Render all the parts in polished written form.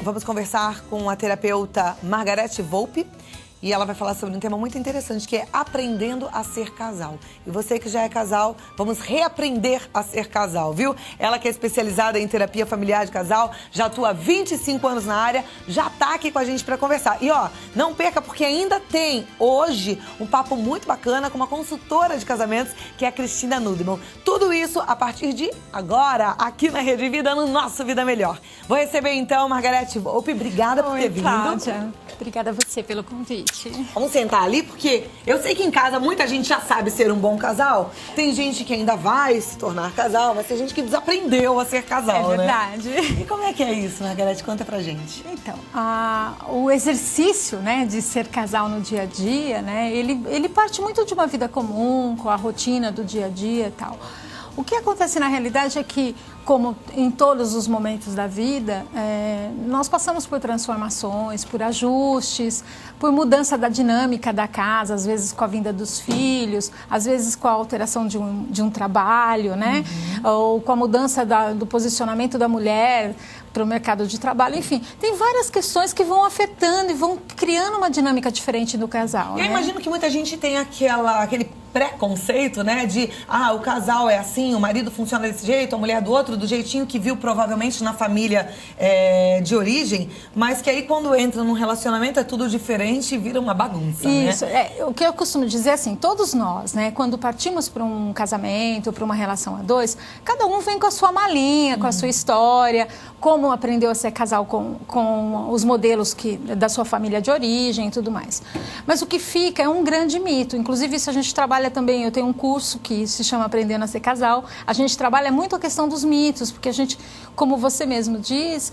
vamos conversar com a terapeuta Margarete Volpe. E ela vai falar sobre um tema muito interessante, que é aprendendo a ser casal. E você que já é casal, vamos reaprender a ser casal, viu? Ela que é especializada em terapia familiar de casal, já atua há 25 anos na área, já tá aqui com a gente para conversar. E ó, não perca, porque ainda tem hoje um papo muito bacana com uma consultora de casamentos, que é a Cristina Nudeman. Tudo isso a partir de agora, aqui na Rede Vida, no nosso Vida Melhor. Vou receber então Margarete Volpe, obrigada por ter vindo. Cláudia. Obrigada a você pelo convite. Vamos sentar ali, porque eu sei que em casa muita gente já sabe ser um bom casal. Tem gente que ainda vai se tornar casal, mas tem gente que desaprendeu a ser casal, né? É verdade. E como é que é isso, Margarete? Conta pra gente. Então, o exercício, né, de ser casal no dia a dia, né, ele parte muito de uma vida comum, com a rotina do dia a dia e tal. O que acontece na realidade é que, como em todos os momentos da vida, nós passamos por transformações, por ajustes, por mudança da dinâmica da casa, às vezes com a vinda dos filhos, às vezes com a alteração de um trabalho, né? Ou com a mudança do posicionamento da mulher para o mercado de trabalho, enfim, tem várias questões que vão afetando e vão criando uma dinâmica diferente do casal. Eu imagino que muita gente tem aquele preconceito, né, de o casal é assim, o marido funciona desse jeito, a mulher do outro, do jeitinho que viu provavelmente na família de origem, mas que aí quando entra num relacionamento é tudo diferente e vira uma bagunça. Isso, né? O que eu costumo dizer é assim, todos nós, né, quando partimos para um casamento, para uma relação a dois, cada um vem com a sua malinha, com a sua história, como aprendeu a ser casal com os modelos da sua família de origem e tudo mais. Mas o que fica é um grande mito, inclusive isso a gente trabalha também, eu tenho um curso que se chama Aprendendo a Ser Casal, a gente trabalha muito a questão dos mitos, porque a gente, como você mesmo diz,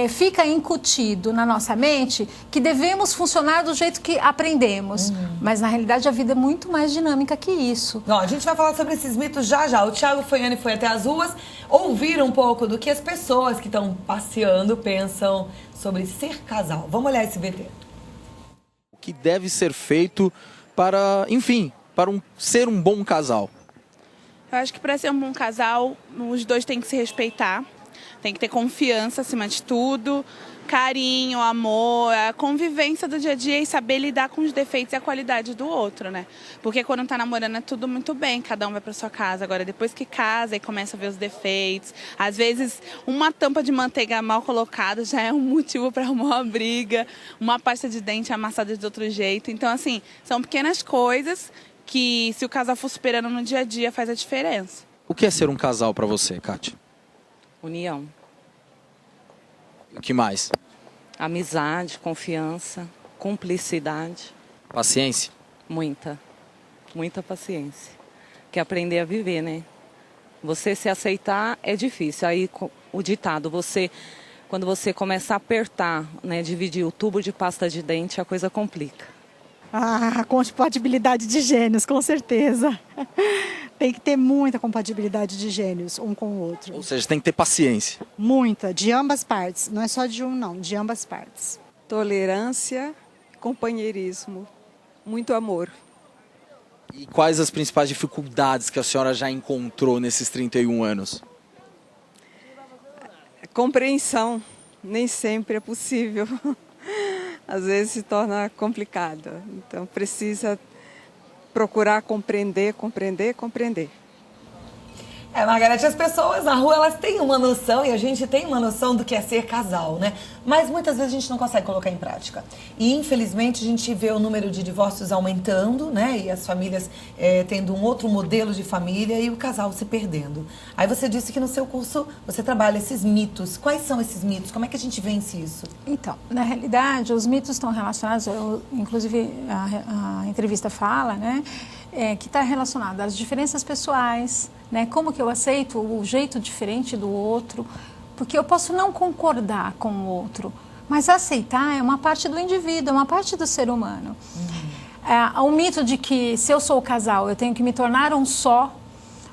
fica incutido na nossa mente que devemos funcionar do jeito que aprendemos, mas na realidade a vida é muito mais dinâmica que isso. Não, a gente vai falar sobre esses mitos já já. O Thiago Foiane foi até as ruas ouvir um pouco do que as pessoas que estão passeando pensam sobre ser casal. Vamos olhar esse VT. O que deve ser feito para, enfim, ser um bom casal? Eu acho que para ser um bom casal, os dois têm que se respeitar, tem que ter confiança acima de tudo, carinho, amor, a convivência do dia a dia e saber lidar com os defeitos e a qualidade do outro, né? Porque quando tá namorando é tudo muito bem, cada um vai para sua casa. Agora, depois que casa e começa a ver os defeitos, às vezes uma tampa de manteiga mal colocada já é um motivo para arrumar uma briga, uma pasta de dente amassada de outro jeito. Então, assim, são pequenas coisas que, se o casal for superando no dia a dia, faz a diferença. O que é ser um casal para você, Kátia? União. O que mais? Amizade, confiança, cumplicidade. Paciência? Muita. Muita paciência. Que aprender a viver, né? Você se aceitar é difícil. Aí o ditado, quando você começa a apertar, né, dividir o tubo de pasta de dente, a coisa complica. A compatibilidade de gênios, com certeza. Tem que ter muita compatibilidade de gênios, um com o outro. Ou seja, tem que ter paciência. Muita, de ambas partes. Não é só de um, não, de ambas partes. Tolerância, companheirismo, muito amor. E quais as principais dificuldades que a senhora já encontrou nesses 31 anos? Compreensão, nem sempre é possível. Às vezes se torna complicado. Então precisa procurar compreender. Margarete, as pessoas na rua, elas têm uma noção, e a gente tem uma noção do que é ser casal, né? Mas muitas vezes a gente não consegue colocar em prática. E, infelizmente, a gente vê o número de divórcios aumentando, né? E as famílias tendo um outro modelo de família e o casal se perdendo. Aí você disse que no seu curso você trabalha esses mitos. Quais são esses mitos? Como é que a gente vence isso? Então, na realidade, os mitos estão relacionados, inclusive a entrevista fala, né? Que está relacionado às diferenças pessoais, né? Como que eu aceito o jeito diferente do outro, porque eu posso não concordar com o outro, mas aceitar é uma parte do indivíduo, é uma parte do ser humano. O mito de que se eu sou o casal eu tenho que me tornar um só,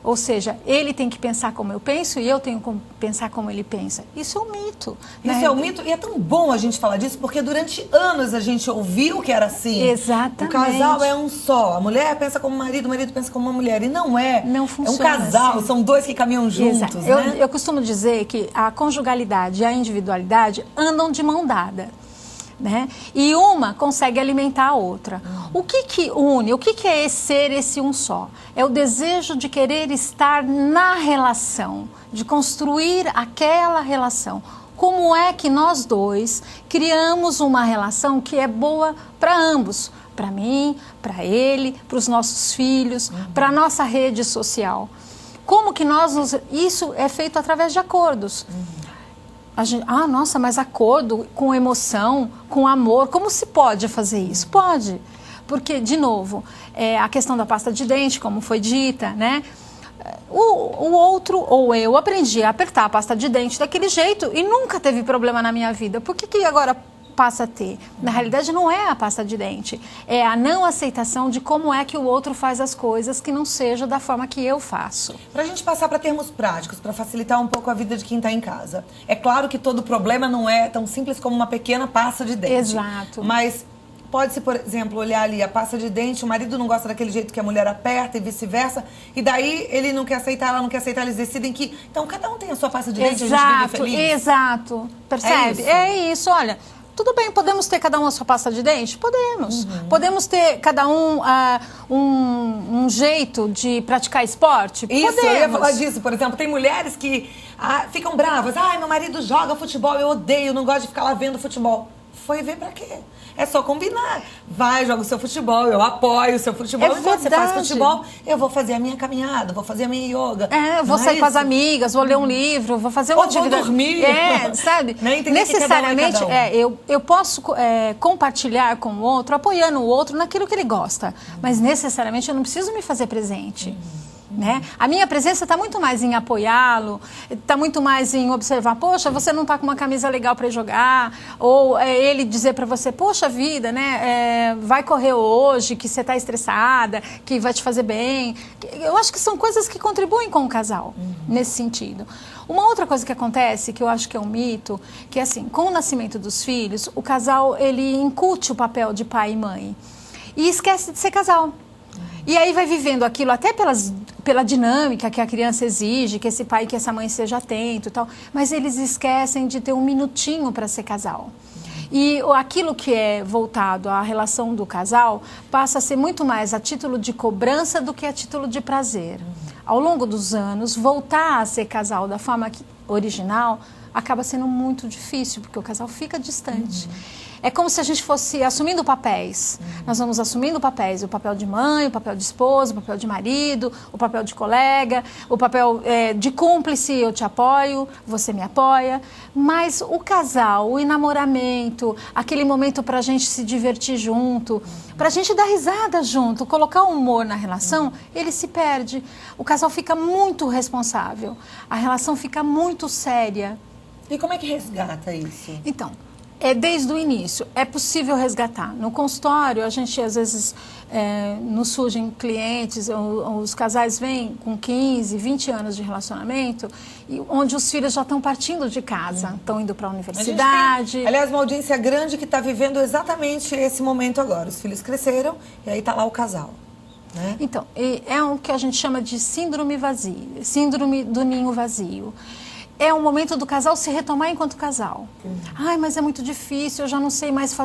Ou seja, ele tem que pensar como eu penso e eu tenho que pensar como ele pensa. Isso é um mito. Isso é um mito e é tão bom a gente falar disso, porque durante anos a gente ouviu que era assim. Exatamente. O casal é um só. A mulher pensa como o marido pensa como uma mulher. E não é. Não funciona. É um casal, assim. São dois que caminham juntos, né? Eu costumo dizer que a conjugalidade e a individualidade andam de mão dada. Né? E uma consegue alimentar a outra. O que une? O que é ser esse um só? É o desejo de querer estar na relação, de construir aquela relação. Como é que nós dois criamos uma relação que é boa para ambos? Para mim, para ele, para os nossos filhos, para a nossa rede social. Como que isso é feito através de acordos. Nossa, mas acordo com emoção, com amor, como se pode fazer isso? Pode, porque, de novo, a questão da pasta de dente, como foi dita, né? O outro, ou eu, aprendi a apertar a pasta de dente daquele jeito e nunca teve problema na minha vida. Por que agora passa a ter? Na realidade, não é a pasta de dente, é a não aceitação de como é que o outro faz as coisas que não seja da forma que eu faço. Pra gente passar para termos práticos, para facilitar um pouco a vida de quem está em casa. É claro que todo problema não é tão simples como uma pequena pasta de dente. Exato. Mas pode-se, por exemplo, olhar ali a pasta de dente, o marido não gosta daquele jeito que a mulher aperta e vice-versa, e daí ele não quer aceitar, ela não quer aceitar, eles decidem que... Então, cada um tem a sua pasta de dente e a gente vive feliz. Exato. Percebe? É isso, olha... Tudo bem, podemos ter cada um a sua pasta de dente? Podemos. Podemos ter cada um um jeito de praticar esporte? Isso, podemos. eu ia falar disso. Por exemplo, tem mulheres que ficam bravas. Ai, meu marido joga futebol, eu odeio, não gosto de ficar lá vendo futebol. Foi ver pra quê? É só combinar. Vai, joga o seu futebol, eu apoio o seu futebol. Enquanto você faz futebol, eu vou fazer a minha caminhada, vou fazer a minha yoga. Vou sair com as amigas, vou ler um livro, vou fazer uma atividade. Vou dormir. Sabe? Necessariamente, eu posso compartilhar com o outro, apoiando o outro naquilo que ele gosta. Mas necessariamente eu não preciso me fazer presente. Né? A minha presença está muito mais em apoiá-lo, está muito mais em observar, poxa, você não está com uma camisa legal para jogar, ou ele dizer para você, poxa vida, né, vai correr hoje, que você está estressada, que vai te fazer bem. Eu acho que são coisas que contribuem com o casal, nesse sentido. Uma outra coisa que acontece, que eu acho que é um mito, que é assim, com o nascimento dos filhos, o casal, ele incute o papel de pai e mãe e esquece de ser casal. E aí vai vivendo aquilo até pela dinâmica que a criança exige, que esse pai e que essa mãe seja atento e tal, mas eles esquecem de ter um minutinho para ser casal. E aquilo que é voltado à relação do casal passa a ser muito mais a título de cobrança do que a título de prazer. Ao longo dos anos, voltar a ser casal da forma original acaba sendo muito difícil, porque o casal fica distante. É como se a gente fosse assumindo papéis. Nós vamos assumindo papéis. O papel de mãe, o papel de esposa, o papel de marido, o papel de colega, o papel de cúmplice, eu te apoio, você me apoia. Mas o casal, o enamoramento, aquele momento para a gente se divertir junto, para a gente dar risada junto, colocar humor na relação, ele se perde. O casal fica muito responsável. A relação fica muito séria. E como é que resgata isso? Então... desde o início, é possível resgatar. No consultório, a gente às vezes nos surgem clientes, os casais vêm com 15, 20 anos de relacionamento, onde os filhos já estão partindo de casa, estão indo para a universidade. Aliás, uma audiência grande que está vivendo exatamente esse momento agora. Os filhos cresceram e aí está lá o casal. Né? Então, é o que a gente chama de síndrome vazio, síndrome do ninho vazio. É o momento do casal se retomar enquanto casal. Ai, mas é muito difícil, eu já não sei mais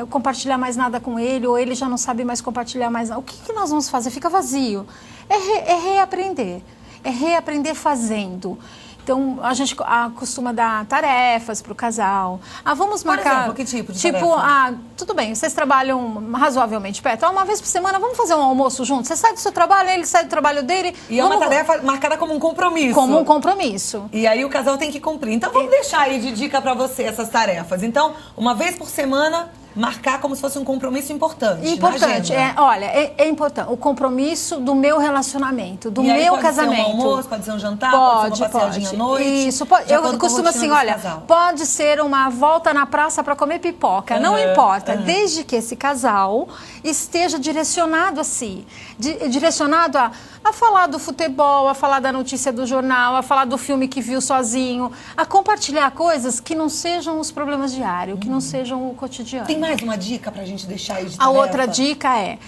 compartilhar mais nada com ele, ou ele já não sabe mais compartilhar mais nada. O que nós vamos fazer? Fica vazio. É reaprender. É reaprender fazendo. Então, a gente costuma dar tarefas para o casal. Vamos marcar... Por exemplo, que tipo de tarefa? Tudo bem, vocês trabalham razoavelmente perto. Uma vez por semana, vamos fazer um almoço juntos? Você sai do seu trabalho, ele sai do trabalho dele. E é uma tarefa marcada como um compromisso. Como um compromisso. E aí o casal tem que cumprir. Então, vamos deixar aí de dica para você essas tarefas. Então, uma vez por semana... marcar como se fosse um compromisso importante. Importante. É importante. O compromisso do meu relacionamento, do meu casamento. Pode ser um almoço, pode ser um jantar, pode ser uma passeadinha à noite. Isso, pode. Eu costumo assim, olha, pode ser uma volta na praça para comer pipoca. Não importa, desde que esse casal esteja direcionado a si. Direcionado a a falar do futebol, a falar da notícia do jornal, a falar do filme que viu sozinho, a compartilhar coisas que não sejam os problemas diários, que não sejam o cotidiano. Tem mais uma dica pra gente deixar aí de A tarefa? outra dica é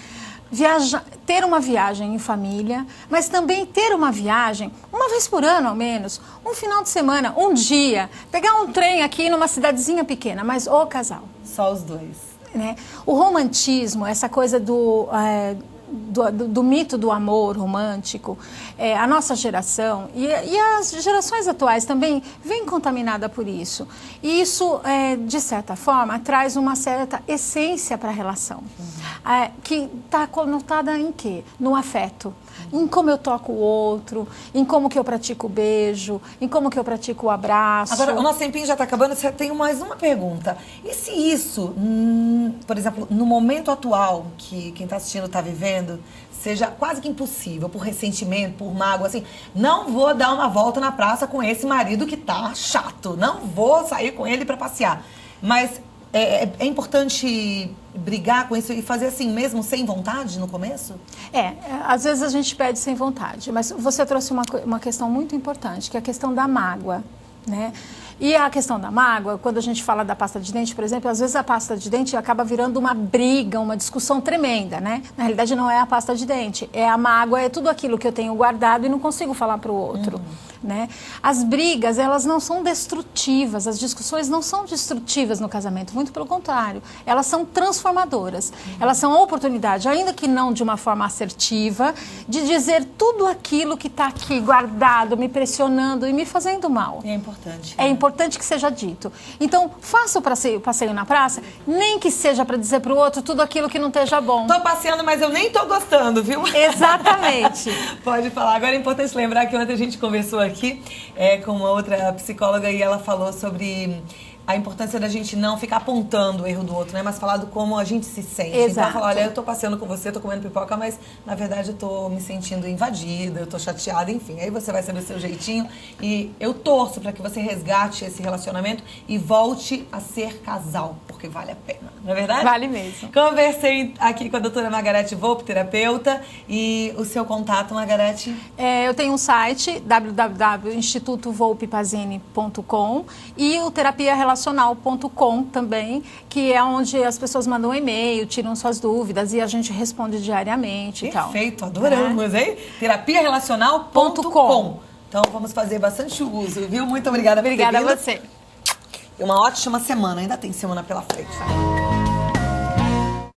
ter uma viagem em família, mas também ter uma viagem, uma vez por ano ao menos, um final de semana, um dia, pegar um trem aqui numa cidadezinha pequena, mas o casal. Só os dois. Né? O romantismo, essa coisa do mito do amor romântico, a nossa geração e as gerações atuais também vem contaminada por isso. E isso, de certa forma, traz uma certa essência para a relação, que está conotada em quê? No afeto. Em como eu toco o outro, em como que eu pratico o beijo, em como que eu pratico o abraço. Agora, o nosso tempinho já está acabando, você tem mais uma pergunta. E se isso, por exemplo, no momento atual que quem está assistindo está vivendo, seja quase que impossível, por ressentimento, por mágoa, assim, não vou dar uma volta na praça com esse marido que tá chato, não vou sair com ele para passear. Mas é importante brigar com isso e fazer assim mesmo, sem vontade no começo? Às vezes a gente pede sem vontade, mas você trouxe uma questão muito importante, que é a questão da mágoa, né? E a questão da mágoa, quando a gente fala da pasta de dente, por exemplo, às vezes a pasta de dente acaba virando uma briga, uma discussão tremenda, né? Na realidade não é a pasta de dente, é a mágoa, é tudo aquilo que eu tenho guardado e não consigo falar para o outro, né? As brigas, elas não são destrutivas, as discussões não são destrutivas no casamento, muito pelo contrário, elas são transformadoras, elas são a oportunidade, ainda que não de uma forma assertiva, de dizer tudo aquilo que está aqui guardado, me pressionando e me fazendo mal. É importante. É importante que seja dito. Então, faça o passeio na praça, nem que seja para dizer para o outro tudo aquilo que não esteja bom. Tô passeando, mas eu nem tô gostando, viu? Exatamente. Pode falar. Agora é importante lembrar que ontem a gente conversou aqui com uma outra psicóloga e ela falou sobre a importância da gente não ficar apontando o erro do outro, né? Mas falar do como a gente se sente. Exato. Então, ela fala, olha, eu tô passeando com você, tô comendo pipoca, mas na verdade eu tô me sentindo invadida, eu tô chateada, enfim. Aí você vai saber o seu jeitinho e eu torço para que você resgate esse relacionamento e volte a ser casal, porque vale a pena, não é verdade? Vale mesmo. Conversei aqui com a doutora Margarete Volpi, terapeuta, e o seu contato, Margarete? Eu tenho um site, www.institutovolpipazini.com, e o terapiarelacional.com também, que é onde as pessoas mandam um e-mail, tiram suas dúvidas e a gente responde diariamente. Perfeito, adoramos, hein? Terapiarelacional.com. Então vamos fazer bastante uso, viu? Muito obrigada por ter vindo. Obrigada a você. E uma ótima semana, ainda tem semana pela frente.